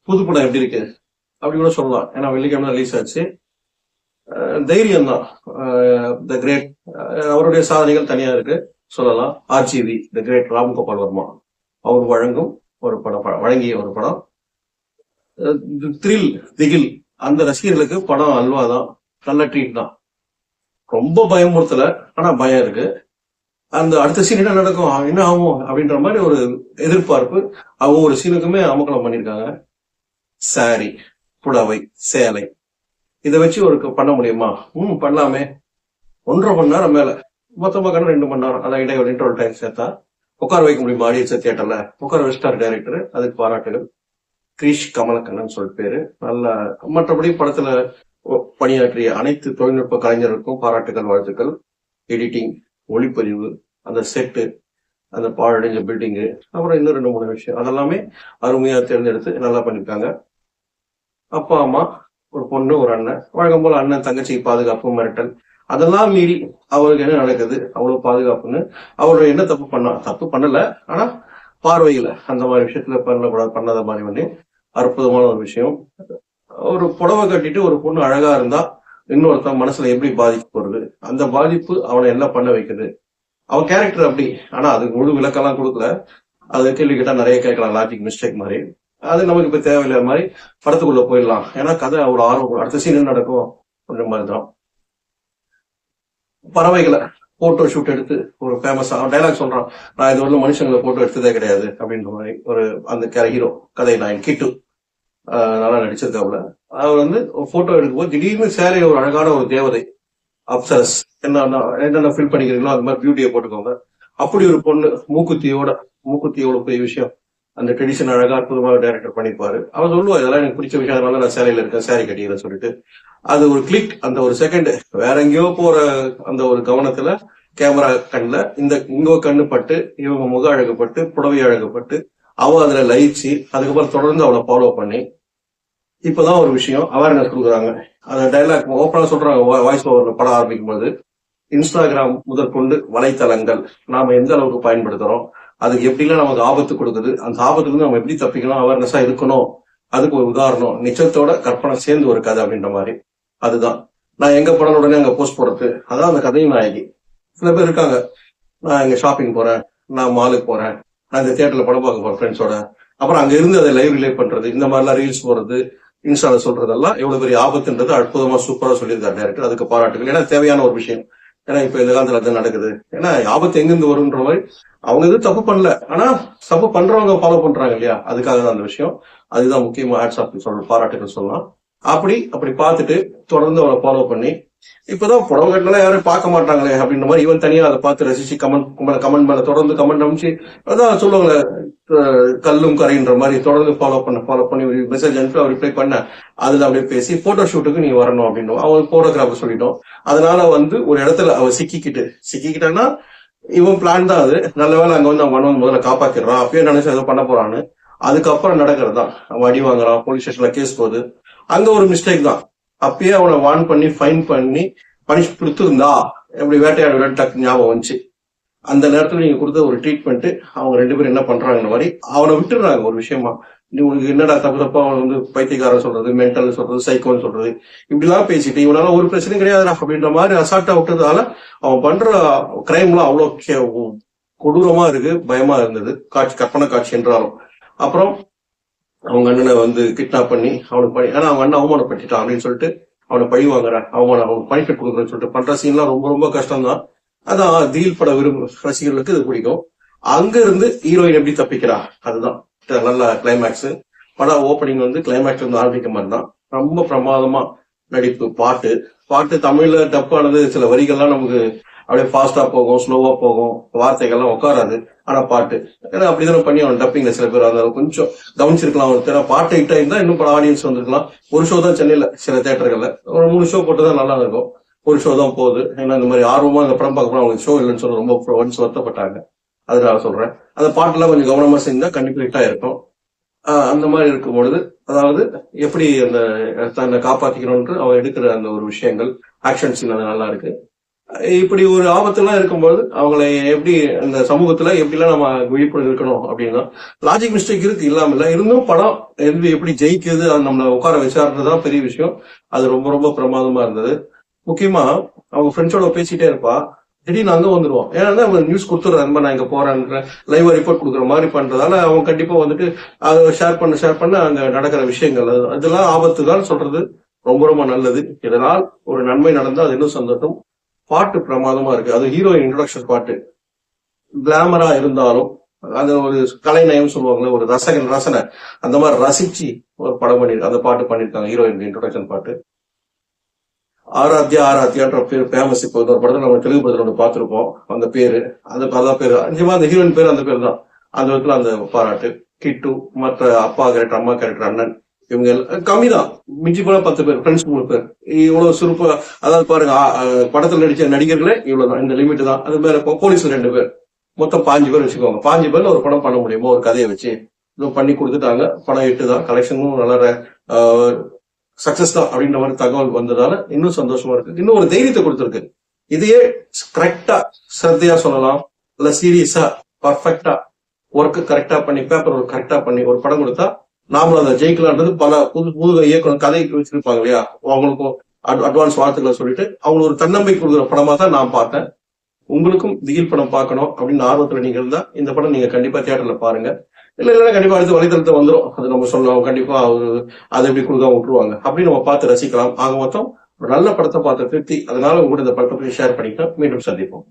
புது படம் எப்படி இருக்கு அப்படி கூட சொல்லலாம். ஏன்னா வெள்ளிக்கிழமை ரிலீஸ் ஆச்சு. தைரியம் தான். த கிரேட் அவருடைய சாதனைகள் தனியா இருக்கு சொல்லலாம். RGV the great Ramgopal Varma அவர் வழங்கும் ஒரு படம், வழங்கிய ஒரு படம். த்ரில், திகில், அந்த ரசிகர்களுக்கு படம் அல்வா தான், நல்ல ட்ரீட் தான். ரொம்ப பயமுறுத்தல, ஆனா பயம் இருக்கு. அந்த அடுத்த சீன் என்ன நடக்கும், என்ன ஆகும் அப்படின்ற மாதிரி ஒரு எதிர்பார்ப்பு. அவங்க ஒரு சீனுக்குமே அமக்கலம் பண்ணிருக்காங்க. சாரி, புடவை, சேலை, இதை வச்சு ஒரு பண்ண முடியுமா? பண்ணலாமே. 1.5 மணி நேரம் மேல, மொத்தமாக 2 மணி நேரம், அதான் இடைவெளி இன்டர்வல் டைம் சேர்த்தா உட்கார வைக்க முடியுமா ஆடியன்ஸ் தியேட்டர்ல? உட்கார வச்சிட்டார் டைரக்டர், அதுக்கு பாராட்டுகள். கிரீஷ் கமலக்கண்ணன் சொல்லி பேரு. நல்ல, மற்றபடி படத்துல பணியாற்றிய அனைத்து தொழில்நுட்ப கலைஞர்களுக்கும் பாராட்டுகள், வாழ்த்துக்கள். எடிட்டிங், ஒளிப்பதிவு, அந்த செட்டு, அந்த பாழடைஞ்ச பில்டிங்கு, அப்புறம் இன்னும் 2-3 விஷயம், அதெல்லாமே அருமையா தேர்ந்தெடுத்து நல்லா பண்ணிருக்காங்க. அப்பா அம்மா, ஒரு பொண்ணு, ஒரு அண்ணன், வழக்கம் போல அண்ணன் தங்கச்சி பாதுகாப்பு, மிரட்டல், அதெல்லாம் மீறி அவருக்கு என்ன நடக்குது, அவ்வளவு பாதுகாப்புன்னு. அவரு என்ன தப்பு பண்ணல, ஆனா பார்வையில அந்த மாதிரி விஷயத்துல பண்ணாத மாதிரி வந்து அற்புதமான ஒரு விஷயம். ஒரு புடவை கட்டிட்டு ஒரு பொண்ணு அழகா இருந்தா இன்னொருத்தன் மனசுல எப்படி பாதிக்க போறது, அந்த பாதிப்பு அவனை என்ன பண்ண வைக்குது, அவன் கேரக்டர் அப்படி. ஆனா அதுக்கு முழு விளக்கெல்லாம் கொடுக்கல. அது கேள்வி கேட்டா நிறைய கேட்கலாம், லாஜிக் மிஸ்டேக் மாதிரி. அது நமக்கு இப்ப தேவையில்லை மாதிரி படத்துக்குள்ள போயிடலாம். ஏன்னா கதை ஒரு ஆர்வம், அடுத்த சீன் நடக்கும் அப்படின்ற மாதிரிதான். பறவைகளை போட்டோ ஷூட் எடுத்து ஒரு ஃபேமஸா டைலாக் சொல்றான், நான் இது வந்து மனுஷங்களை போட்டோ எடுத்ததே கிடையாது அப்படின்ற மாதிரி. ஒரு அந்த ஹீரோ கதை நாயன் கிட்டு நல்லா நடிச்சிருக்காப்புல. அவர் வந்து போட்டோ எடுக்கும்போது திடீர்னு சேலை ஒரு அழகான ஒரு தேவதை அப்சரஸ், என்னென்ன ஃபீல் பண்ணிக்கிறீங்களோ அது மாதிரி பியூட்டியை போட்டுக்கோங்க. அப்படி ஒரு பொண்ணு மூக்குத்தியோட பெரிய விஷயம். அந்த ட்ரெடிஷன் அழகா அற்புதமாக டைரக்டர் பண்ணிருப்பாரு. அவர் சொல்லுவா, இதெல்லாம் எனக்கு பிடிச்ச விஷயம், அதனால நான் சேலையில இருக்கேன், சேரீ கட்டிக்கிறேன் சொல்லிட்டு. அது ஒரு கிளிக், அந்த ஒரு செகண்ட் வேற எங்கேயோ போற அந்த ஒரு கவனத்துல கேமரா கண்ணுல இங்க கண்ணு பட்டு, இவங்க முக அழகுப்பட்டு, புடவை அழகுப்பட்டு, அவ அதுல லயிச்சு, அதுக்கப்புறம் தொடர்ந்து அவளை ஃபாலோ பண்ணி இப்பதான் ஒரு விஷயம் அவேர்னஸ் கொடுக்குறாங்க. அந்த டைலாக் ஓப்பனா சொல்றாங்க வாய்ஸ் ஓவர் படம் ஆரம்பிக்கும் போது, இன்ஸ்டாகிராம் முதற்கொண்டு வலைத்தளங்கள் நாம எந்த அளவுக்கு பயன்படுத்துறோம், அதுக்கு எப்படிலாம் நமக்கு ஆபத்து கொடுக்குது, அந்த ஆபத்துல இருந்து நம்ம எப்படி தப்பிக்கணும், அவேர்னஸா இருக்கணும், அதுக்கு ஒரு உதாரணம் நிச்சயத்தோட கற்பனை சேர்ந்து ஒரு கதை அப்படின்ற மாதிரி. அதுதான் நான் எங்க படம் உடனே அங்க போஸ்ட் போடுறது, அதான் அந்த கதையும் நாயகி. சில பேர் இருக்காங்க, நான் இங்க ஷாப்பிங் போறேன், நான் மாலுக்கு போறேன், நான் இந்த தியேட்டர்ல படம் பார்க்க போறேன் ஃப்ரெண்ட்ஸோட, அப்புறம் அங்க இருந்து அதை லைவ் ரிலே பண்றது, இந்த மாதிரிலாம் ரீல்ஸ் போறது, இன்ஸ்டால சொல்றதெல்லாம் எவ்வளவு பெரிய ஆபத்துன்றது அற்புதமா சூப்பரா சொல்லியிருக்காரு டைரக்டர். அதுக்கு பாராட்டுகள். ஏன்னா தேவையான ஒரு விஷயம். ஏன்னா இப்ப இந்த காலத்துல அது நடக்குது. ஏன்னா ஆபத்து எங்கிருந்து வரும்ன்ற மாதிரி அவங்க எதுவும் தப்பு பண்ணல, ஆனா தப்பு பண்றவங்க ஃபாலோ பண்றாங்க இல்லையா, அதுக்காக தான் அந்த விஷயம். அதுதான் முக்கியமா ஹேட்ஸ் ஆஃப் சொல்ற பாராட்டுகள் சொல்லலாம். அப்படி பார்த்துட்டு தொடர்ந்து அவளை ஃபாலோ பண்ணி, இப்பதான் புடவை கட்டலாம் யாரும் பார்க்க மாட்டாங்களே அப்படின்ற மாதிரி இவன் தனியா அதை பார்த்து ரசிச்சு கமெண்ட் மேல தொடர்ந்து கமெண்ட் அனுப்பிச்சு, அதான் சொல்லுவாங்க கல்லும் கரைன்ற மாதிரி தொடர்ந்து ஃபாலோ பண்ணி மெசேஜ் அனுப்பி அவர் ரிப்ளை பண்ண, அதுல அப்படியே பேசி போட்டோ ஷூட்டுக்கு நீ வரணும் அப்படின்னு அவன் போட்டோகிராஃபர் சொல்லிட்டோம். அதனால வந்து ஒரு இடத்துல அவ சிக்கிக்கிட்டான்னா இவன் பிளான் தான் அது. நல்ல வேலை அங்க வந்து அவன் முதல்ல காப்பாத்திடுறான், அப்பயே நினைச்சு ஏதோ பண்ண போறான்னு. அதுக்கப்புறம் நடக்கிறது தான், அவன் அடி வாங்குறான், போலீஸ் ஸ்டேஷன்ல கேஸ் போகுது, அங்க ஒரு மிஸ்டேக் தான். அப்பயே அவனை வார்ன் பண்ணி ஃபைன் பண்ணி பனிஷ் கொடுத்துருந்தா எப்படி வேட்டையாடு டக்கு ஞாபகம் வந்துச்சு. அந்த நேரத்துல நீங்க கொடுத்த ஒரு ட்ரீட்மெண்ட், அவங்க 2 பேரும் என்ன பண்றாங்க மாதிரி அவனை விட்டுடுறாங்க ஒரு விஷயமா. நீ உனக்கு என்னடா தப்பா அவன் வந்து பைத்தியக்காரன் சொல்றது, மென்டல் சொல்றது, சைக்கோன்னு சொல்றது, இப்படிலாம் பேசிட்டு இவனால ஒரு பிரச்சனையும் கிடையாதுடா அப்படின்ற மாதிரி அசால்ட்டா விட்டதால அவன் பண்ற கிரைம்லாம் அவ்வளவு கொடூரமா இருக்கு, பயமா இருந்தது. கற்பனை காட்சி என்றாலும். அப்புறம் அவங்க அண்ணனை வந்து கிட்னாப் பண்ணி அவனுக்கு ஏன்னா அவங்க அண்ணன் அவமானப்பட்டுட்டான் அப்படின்னு சொல்லிட்டு அவனை பழி வாங்குறான், அவனுக்கு பனிஷ்மெண்ட் கொடுக்குறேன்னு சொல்லிட்டு பண்ற சீன்லாம் ரொம்ப ரொம்ப கஷ்டம் தான். அதான் திகில் பட ரசிகர்களுக்கு இது பிடிக்கும். அங்க இருந்து ஹீரோயின் எப்படி தப்பிக்கிறா, அதுதான் நல்ல கிளைமேக்ஸ். படம் ஓப்பனிங் வந்து கிளைமேக்ஸ் வந்து ஆரம்பிக்க மாதிரி தான். ரொம்ப பிரமாதமா நடிப்பு, பாட்டு தமிழ்ல டப்பானது. சில வரிகள்லாம் நமக்கு அப்படியே ஃபாஸ்டா போகும், ஸ்லோவா போகும், வார்த்தைகள்லாம் உட்காராது. ஆனா பாட்டு ஏன்னா அப்படிதான் பண்ணி அவன் டப்பிங்ல சில பேர் அந்த கொஞ்சம் கவனிச்சிருக்கலாம். ஏன்னா பாட்டு ஹிட் ஆயிருந்தா இன்னும் பல ஆடியன்ஸ் வந்திருக்கலாம். ஒரு ஷோ தான் சென்னையில சில தேட்டர்கள்ல, ஒரு 3 ஷோ போட்டுதான் நல்லா இருக்கும். ஒரு ஷோ தான் போகுது. ஏன்னா இந்த மாதிரி ஆர்வமா அந்த படம் பார்க்க அவங்களுக்கு ஷோ இல்லைன்னு சொல்ல ரொம்ப வருத்தப்பட்டாங்க. அதனால சொல்றேன், அந்த பாட்டுலாம் கொஞ்சம் கவனமா செஞ்சா கண்டிப்பா ஹிட் ஆயிருக்கும். அந்த மாதிரி இருக்கும் பொழுது, அதாவது எப்படி அந்த தன்னை காப்பாத்திக்கணும்னு அவன் எடுக்கிற அந்த ஒரு விஷயங்கள், ஆக்ஷன் சீன் அது நல்லா இருக்கு. இப்படி ஒரு ஆபத்துலாம் இருக்கும்போது அவங்களை எப்படி இந்த சமூகத்துல எப்படிலாம் நம்ம விழிப்புணர்வு இருக்கணும் அப்படின்னா லாஜிக் மிஸ்டேக் இருக்கு இல்லாம இல்ல இருந்தும் படம் எப்படி ஜெயிக்குது அது நம்மளை உட்கார வச்சாருன்றதுதான் பெரிய விஷயம். அது ரொம்ப ரொம்ப பிரமாதமா இருந்தது. முக்கியமா அவங்க ஃப்ரெண்ட்ஸோட பேசிட்டே இருப்பா, திடீர்னு அங்க வந்துருவோம். ஏன்னா அவங்க நியூஸ் கொடுத்துடுறாரு, நான் இங்க போறேன்ற லைவா ரிப்போர்ட் கொடுக்குற மாதிரி பண்றதால அவங்க கண்டிப்பா வந்துட்டு அதை ஷேர் பண்ண அங்க நடக்கிற விஷயங்கள் அதெல்லாம் ஆபத்து தான் சொல்றது ரொம்ப ரொம்ப நல்லது. இதனால் ஒரு நன்மை நடந்தா அது இன்னும் சந்தோஷம். பாட்டு பிரமாதமா இருக்கு. அது ஹீரோயின் இன்ட்ரோடக்ஷன் பாட்டு கிளாமரா இருந்தாலும் அது ஒரு கலைநயம் சொல்லுவாங்களே, ஒரு ரசனை அந்த மாதிரி ரசிச்சு ஒரு படம் பண்ணிருக்கு. அந்த பாட்டு பண்ணிருக்காங்க ஹீரோயின் இன்ட்ரோடக்ஷன் பாட்டு. ஆராத்யான்ற பேர் ஃபேமஸ். இப்போ ஒரு படத்துல நம்ம தெலுங்கு படத்துல ஒன்று பார்த்திருப்போம் அந்த பேரு. அதான் பேரு நிஜமா அந்த ஹீரோயின் பேர் அந்த பேர் தான். அந்த விதத்துல அந்த பாராட்டு. கிட்டு, மற்ற அப்பா கேரக்டர், அம்மா கேரக்டர், அண்ணன், இவங்க கம்மிதான். மிஞ்சி போல 10 பேர், ஃப்ரெண்ட்ஸ் 3 பேர். இவ்வளவு சுருப்பா, அதாவது பாருங்க படத்துல நடிச்ச நடிகர்களே இவ்வளவுதான், இந்த லிமிட் தான். அது மேல போலீஸ்ல 2 பேர், மொத்தம் 5 பேர் வச்சுக்கோங்க. 5 பேர்ல ஒரு படம் பண்ண முடியுமோ ஒரு கதையை வச்சு பண்ணி கொடுத்துட்டாங்க. படம் 8 தான், கலெக்ஷனும் நல்ல சக்சஸ் தான் அப்படின்ற மாதிரி தகவல் வந்ததால இன்னும் சந்தோஷமா இருக்கு. இன்னும் ஒரு தைரியத்தை கொடுத்துருக்கு. இதையே கரெக்டா சிரத்தையா சொல்லலாம், இல்ல சீரியஸா பர்ஃபெக்டா ஒர்க் கரெக்டா பண்ணி பேப்பர் ஒர்க் கரெக்டா பண்ணி ஒரு படம் கொடுத்தா நாமளும் அதை ஜெயிக்கலான்றது பல புது இயக்குனர் கதை வச்சிருப்பாங்க இல்லையா, அவங்களுக்கும் அட்வான்ஸ் வார்த்தைகளை சொல்லிட்டு அவங்களுக்கு ஒரு தன்னம்பிக்கை கொடுக்குற படமா தான் நான் பார்த்தேன். உங்களுக்கும் திகில் படம் பார்க்கணும் அப்படின்னு ஆர்வத்துல நீங்க இருந்தா இந்த படம் நீங்க கண்டிப்பா தியேட்டர்ல பாருங்க. இல்லைன்னா கண்டிப்பா அடுத்து வலைதளத்தை வந்துடும். அது நம்ம சொல்லலாம் கண்டிப்பா அதை எப்படி கொடுக்காம விட்டுருவாங்க அப்படின்னு நம்ம பார்த்து ரசிக்கலாம். ஆக மொத்தம் ஒரு நல்ல படத்தை பார்த்து திருப்தி. அதனால உங்கள்கிட்ட இந்த படத்தை ஷேர் பண்ணிக்கலாம். மீண்டும் சந்திப்போம்.